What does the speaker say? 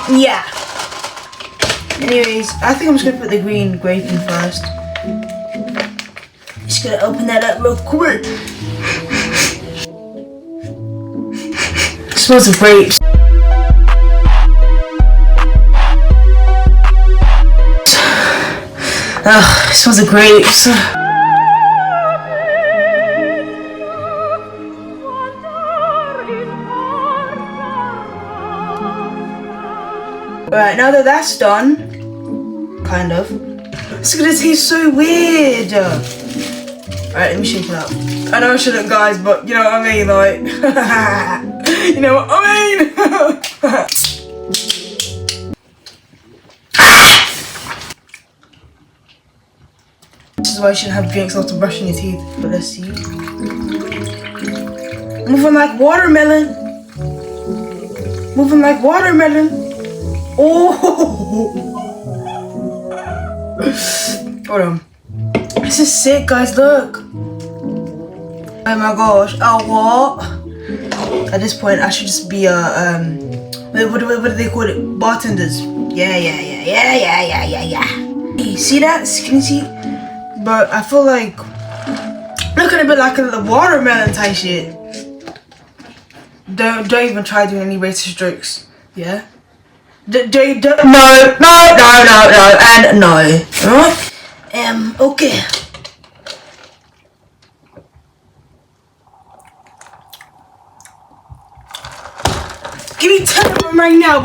Yeah. Anyways, I think I'm just gonna put the green grape in first. Just gonna open that up real quick. It smells of grapes. Ugh, it smells of grapes. Alright, now that that's done, kind of, it's gonna taste so weird. Alright, let me shake it up. I know I shouldn't, guys, but you know what I mean, like, you know what I mean? This is why you shouldn't have drinks after brushing your teeth. But let's see. Moving like watermelon. Moving like watermelon. Oh! Hold on. This is sick, guys. Look. Oh my gosh. Oh, what? At this point, I should just be what do they call it? Bartenders. Yeah. Hey, see that? Can you see? But I feel like look at it, bit like a watermelon type shit. Don't even try doing any racist jokes. Yeah. No, and no. Alright? Okay. Give me 10 of them right now.